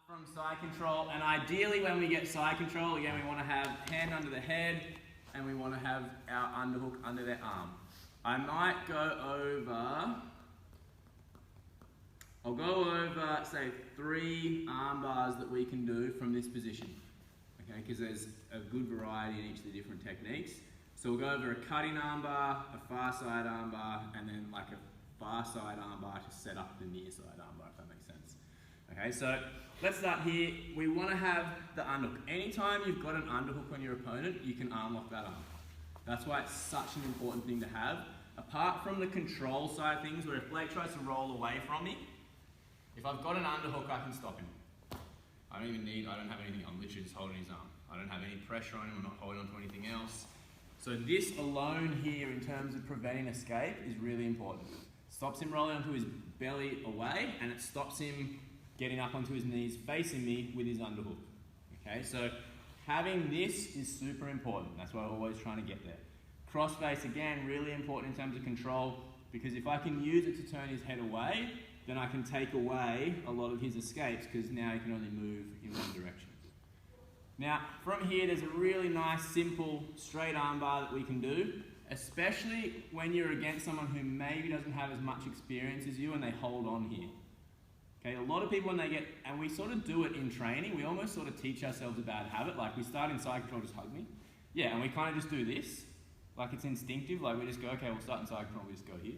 from side control, and ideally when we get side control, again we want to have hand under the head and we want to have our underhook under their arm. I'll go over, say, 3 arm bars that we can do from this position, okay, because there's a good variety in each of the different techniques. So we'll go over a cutting arm bar, a far side arm bar, and then like a far side arm bar to set up the near side arm bar, if that makes sense. Okay, so let's start here. We want to have the underhook. Anytime you've got an underhook on your opponent, you can arm lock that arm. That's why it's such an important thing to have. Apart from the control side of things, where if Blake tries to roll away from me, if I've got an underhook, I can stop him. I don't have anything, I'm literally just holding his arm. I don't have any pressure on him, I'm not holding on to anything else. So this alone here, in terms of preventing escape, is really important. Stops him rolling onto his belly away, and it stops him getting up onto his knees facing me with his underhook. Okay, so having this is super important. That's why I'm always trying to get there. Cross face, again, really important in terms of control, because if I can use it to turn his head away, then I can take away a lot of his escapes, because now he can only move in one direction. Now, from here, there's a really nice, simple, straight arm bar that we can do, especially when you're against someone who maybe doesn't have as much experience as you and they hold on here. Okay, a lot of people when they get, and we sort of do it in training, we almost sort of teach ourselves a bad habit, like we start in side control, just hug me. Yeah, and we kind of just do this, like it's instinctive, like we just go, okay, we'll start in side control, we just go here.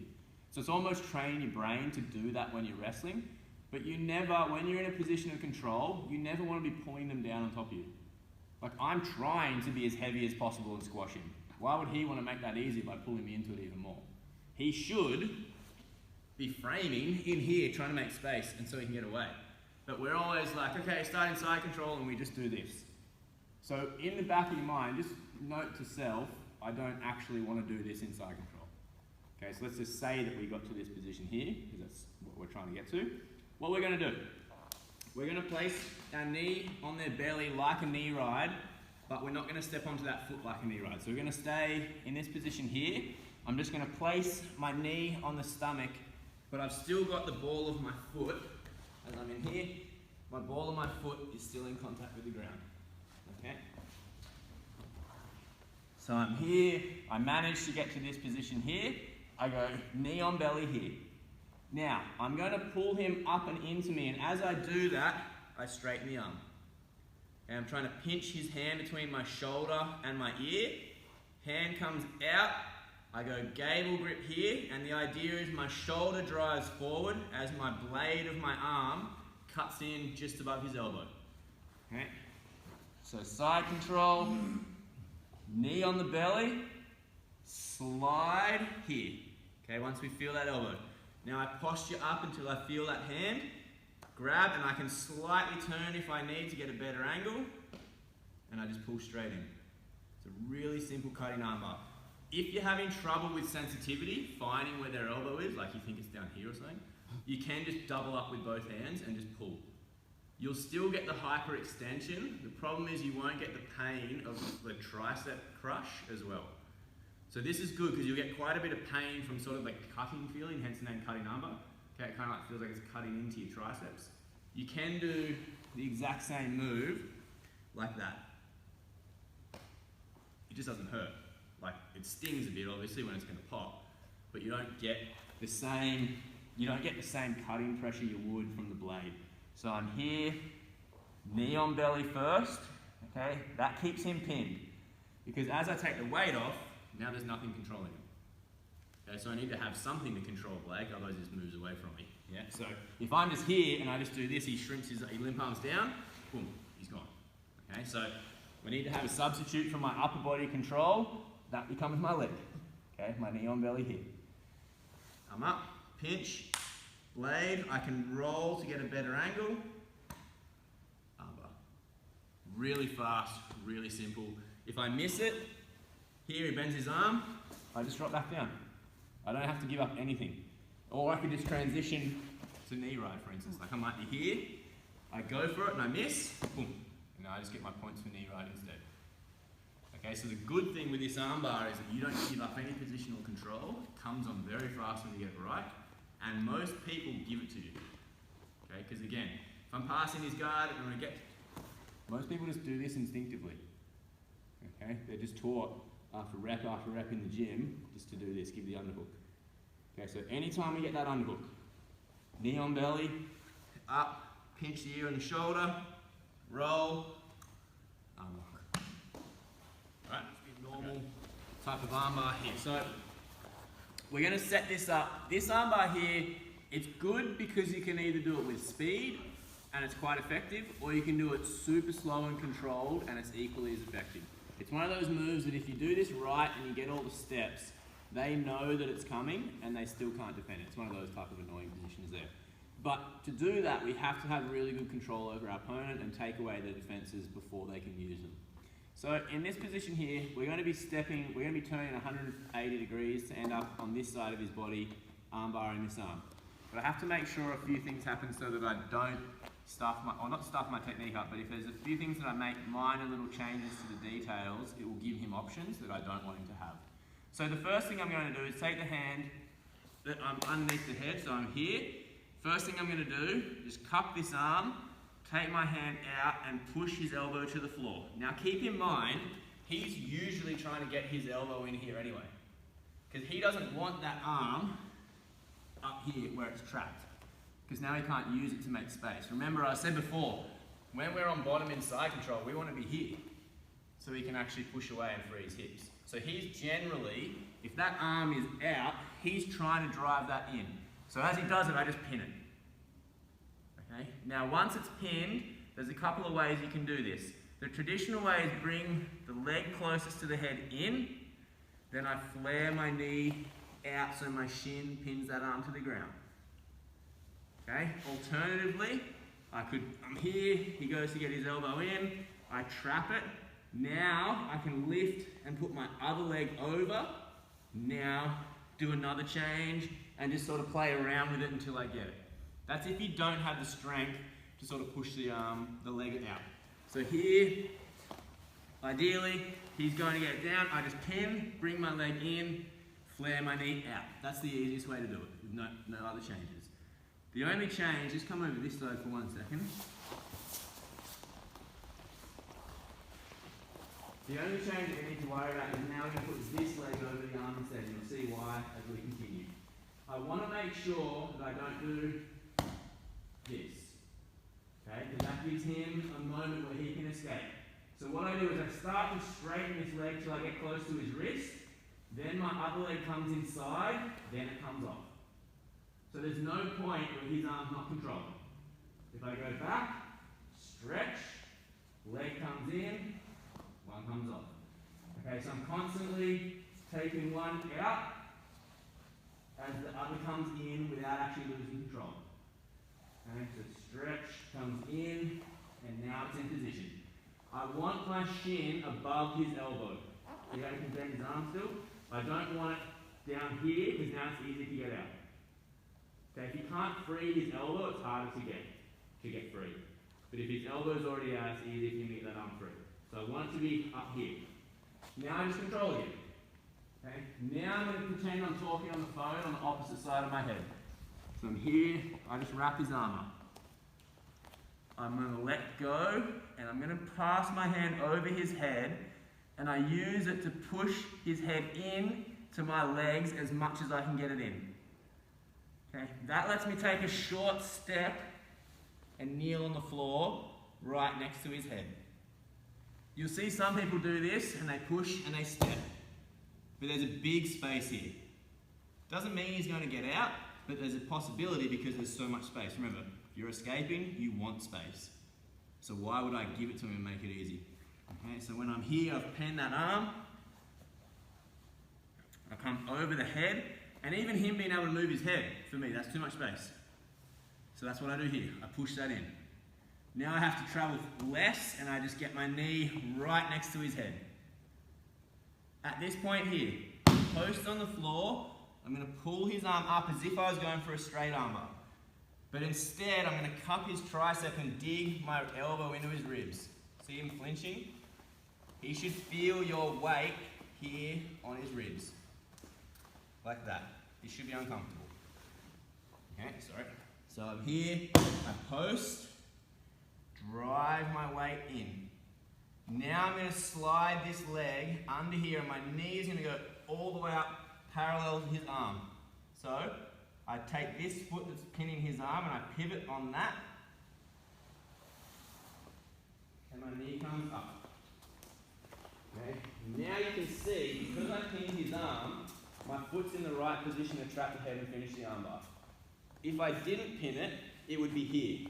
So it's almost training your brain to do that when you're wrestling, but you never, when you're in a position of control, you never want to be pulling them down on top of you. Like I'm trying to be as heavy as possible and squash him. Why would he want to make that easy by pulling me into it even more? He should be framing in here, trying to make space, and so he can get away. But we're always like, okay, starting side control, and we just do this. So in the back of your mind, just note to self, I don't actually want to do this in side control. Okay, so let's just say that we got to this position here, because that's what we're trying to get to. What we're going to do, we're going to place our knee on their belly like a knee ride, but we're not going to step onto that foot like a knee ride. So we're going to stay in this position here. I'm just going to place my knee on the stomach, but I've still got the ball of my foot. As I'm in here, my ball of my foot is still in contact with the ground. Okay? So I'm here, I managed to get to this position here. I go knee on belly here. Now, I'm going to pull him up and into me, and as I do that, I straighten the arm. And I'm trying to pinch his hand between my shoulder and my ear. Hand comes out, I go gable grip here, and the idea is my shoulder drives forward as my blade of my arm cuts in just above his elbow. Okay? So side control, knee on the belly, slide here. Okay, once we feel that elbow. Now I posture up until I feel that hand, grab, and I can slightly turn if I need to get a better angle, and I just pull straight in. It's a really simple cutting arm bar. If you're having trouble with sensitivity, finding where their elbow is, like you think it's down here or something, you can just double up with both hands and just pull. You'll still get the hyperextension. The problem is you won't get the pain of the tricep crush as well. So this is good because you'll get quite a bit of pain from sort of the cutting feeling, hence the name cutting arm bar. Okay, it kind of like feels like it's cutting into your triceps. You can do the exact same move like that. It just doesn't hurt. Like it stings a bit obviously when it's going to pop, but you don't get the same cutting pressure you would from the blade. So I'm here, knee on belly first, okay? That keeps him pinned. Because as I take the weight off, now there's nothing controlling him. Okay, so I need to have something to control Blake, otherwise he just moves away from me. Yeah? So if I'm just here and I just do this, he limp arms down, boom, he's gone. Okay, so we need to have a substitute for my upper body control. That becomes my leg. Okay, my knee on belly here. I'm up, pinch, blade, I can roll to get a better angle. Armbar. Really fast, really simple. If I miss it, here he bends his arm, I just drop back down. I don't have to give up anything. Or I could just transition to knee ride, for instance. Like I might be here, I go for it and I miss, boom, and I just get my points for knee ride instead. Okay, so the good thing with this armbar is that you don't give up any positional control. It comes on very fast when you get it right, and most people give it to you. Okay, because again, If I'm passing his guard, I'm going to get... Most people just do this instinctively. Okay, they're just taught after rep in the gym just to do this, give the underhook. Okay, so anytime we get that underhook, knee on belly, up, pinch the ear and the shoulder, roll, armbar. Alright, normal type of armbar here. So we're going to set this up. This armbar here, it's good because you can either do it with speed and it's quite effective, or you can do it super slow and controlled and it's equally as effective. It's one of those moves that if you do this right and you get all the steps, they know that it's coming and they still can't defend it. It's one of those type of annoying positions there. But to do that, we have to have really good control over our opponent and take away their defenses before they can use them. So in this position here, we're going to be turning 180 degrees to end up on this side of his body, armbar in this arm. But I have to make sure a few things happen so that I don't not stuff my technique up, but if there's a few things that I make minor little changes to the details, it will give him options that I don't want him to have. So the first thing I'm going to do is take the hand that I'm underneath the head, so I'm here. First thing I'm going to do is cup this arm, take my hand out and push his elbow to the floor. Now keep in mind, he's usually trying to get his elbow in here anyway, because he doesn't want that arm up here where it's trapped, because now he can't use it to make space. Remember, I said before, when we're on bottom in side control, we want to be here, so he can actually push away and free his hips. So he's generally, if that arm is out, he's trying to drive that in. So as he does it, I just pin it. Okay? Now once it's pinned, there's a couple of ways you can do this. The traditional way is bring the leg closest to the head in, then I flare my knee out so my shin pins that arm to the ground. Okay? Alternatively, I'm here, he goes to get his elbow in, I trap it. Now I can lift and put my other leg over. Now do another change and just sort of play around with it until I get it. That's if you don't have the strength to sort of push the leg out. So here, ideally, he's going to get it down. I just pin, bring my leg in, flare my knee out. That's the easiest way to do it, with no other changes. The only change, just come over this side for 1 second. The only change that we need to worry about is now we're going to put this leg over the arm instead, and you'll see why as we continue. I want to make sure that I don't do this, okay? Because that gives him a moment where he can escape. So what I do is I start to straighten this leg till I get close to his wrist, then my other leg comes inside, then it comes off. So there's no point where his arm's not controlled. If I go back, stretch, leg comes in, one comes off. Okay, so I'm constantly taking one out as the other comes in without actually losing control. Okay, so stretch comes in, and now it's in position. I want my shin above his elbow. See how he can bend his arm still? I don't want it down here because now it's easy to get out. Okay, if you can't free his elbow, it's harder to get free. But if his elbow's already out, it's easier for him to get that arm free. So I want it to be up here. Now I just control it. Okay? Now I'm going to pretend I'm talking on the phone on the opposite side of my head. So I'm here, I just wrap his arm up. I'm going to let go, and I'm going to pass my hand over his head, and I use it to push his head in to my legs as much as I can get it in. Okay? That lets me take a short step and kneel on the floor right next to his head. You'll see some people do this and they push and they step, but there's a big space here. Doesn't mean he's going to get out, but there's a possibility because there's so much space. Remember, if you're escaping, you want space. So why would I give it to him and make it easy? Okay, so when I'm here, I've penned that arm, I come over the head, and even him being able to move his head, for me, that's too much space. So that's what I do here, I push that in. Now I have to travel less, and I just get my knee right next to his head. At this point here, post on the floor, I'm going to pull his arm up as if I was going for a straight armbar. But instead, I'm going to cup his tricep and dig my elbow into his ribs. See him flinching? He should feel your weight here on his ribs. Like that. He should be uncomfortable. Okay, sorry. So I'm here, I post, drive my weight in. Now I'm going to slide this leg under here and my knee is going to go all the way up parallel to his arm. So I take this foot that's pinning his arm and I pivot on that. And my knee comes up. Okay. Now you can see, because I pinned his arm, my foot's in the right position to trap the head and finish the armbar. If I didn't pin it, it would be here.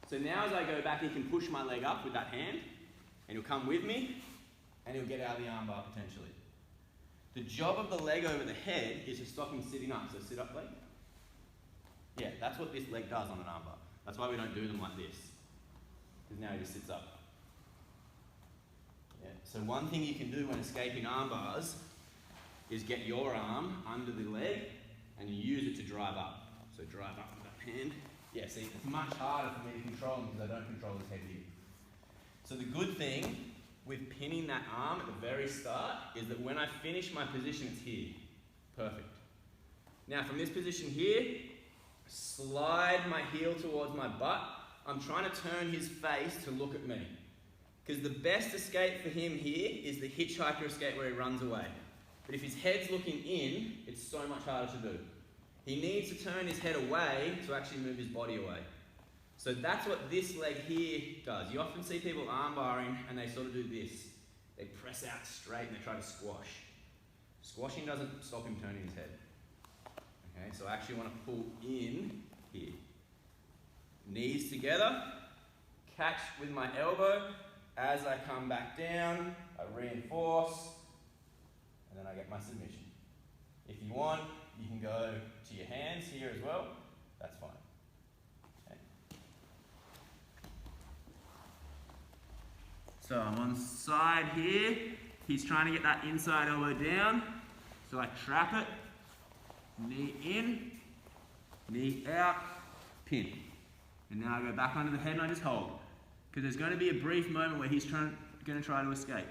So now as I go back, he can push my leg up with that hand, and he'll come with me, and he'll get out of the armbar potentially. The job of the leg over the head is to stop him sitting up. So sit up leg. Yeah, that's what this leg does on an armbar. That's why we don't do them like this. Because now he just sits up. Yeah. So one thing you can do when escaping armbars is get your arm under the leg and you use it to drive up. So drive up with that hand. Yeah, see, it's much harder for me to control him because I don't control his head here. So the good thing with pinning that arm at the very start is that when I finish my position, it's here. Perfect. Now from this position here, slide my heel towards my butt. I'm trying to turn his face to look at me. Because the best escape for him here is the hitchhiker escape where he runs away. But if his head's looking in, it's so much harder to do. He needs to turn his head away to actually move his body away. So that's what this leg here does. You often see people armbarring and they sort of do this. They press out straight and they try to squash. Squashing doesn't stop him turning his head. Okay, so I actually want to pull in here. Knees together, catch with my elbow. As I come back down, I reinforce, and then I get my submission. If you want, you can go to your hands here as well. That's fine. Okay. So I'm on the side here. He's trying to get that inside elbow down. So I trap it. Knee in, knee out, pin. And now I go back under the head and I just hold. Because there's going to be a brief moment where he's going to try to escape.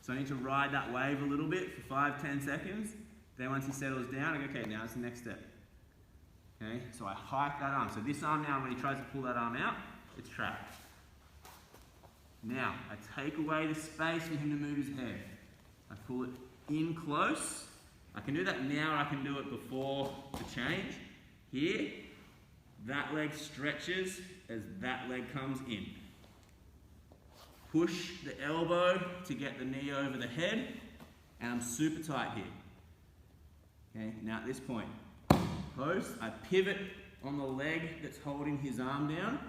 So I need to ride that wave a little bit for 5-10 seconds. Then once he settles down, I go, okay, now it's the next step. Okay, so I hike that arm. So this arm now, when he tries to pull that arm out, it's trapped. Now, I take away the space for him to move his head. I pull it in close. I can do that now, or I can do it before the change. Here, that leg stretches as that leg comes in. Push the elbow to get the knee over the head, and I'm super tight here. Okay, now at this point, post, I pivot on the leg that's holding his arm down,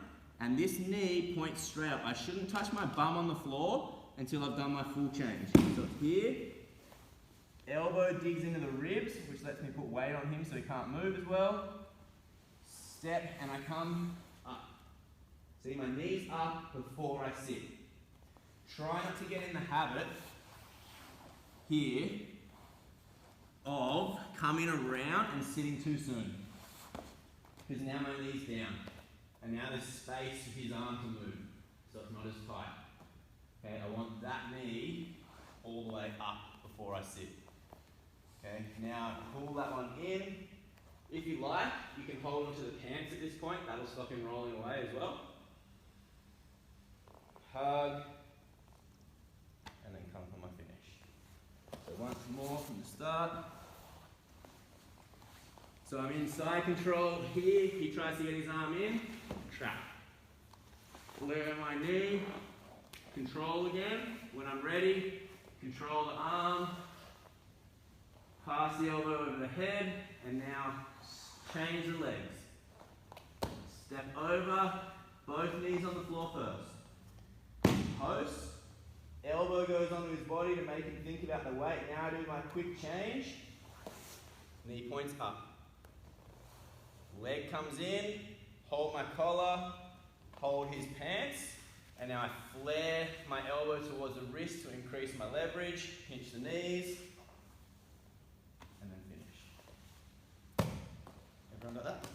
and this knee points straight up. I shouldn't touch my bum on the floor until I've done my full change. So it's here, elbow digs into the ribs, which lets me put weight on him so he can't move as well. Step, and I come up. See, my knee's up before I sit. Try not to get in the habit here of coming around and sitting too soon. Because now my knee's down. And now there's space for his arm to move. So it's not as tight. Okay, I want that knee all the way up before I sit. Okay, now pull that one in. If you like, you can hold onto the pants at this point. That'll stop him rolling away as well. Hug. And then come for my finish. So once more from the start. So I'm in side control here. He tries to get his arm in. Trap. Clear my knee. Control again. When I'm ready, control the arm. Pass the elbow over the head. And now change the legs. Step over. Both knees on the floor first. Post. Elbow goes onto his body to make him think about the weight. Now I do my quick change. Knee points up. Leg comes in, hold my collar, hold his pants, and now I flare my elbow towards the wrist to increase my leverage, pinch the knees, and then finish. Everyone got that?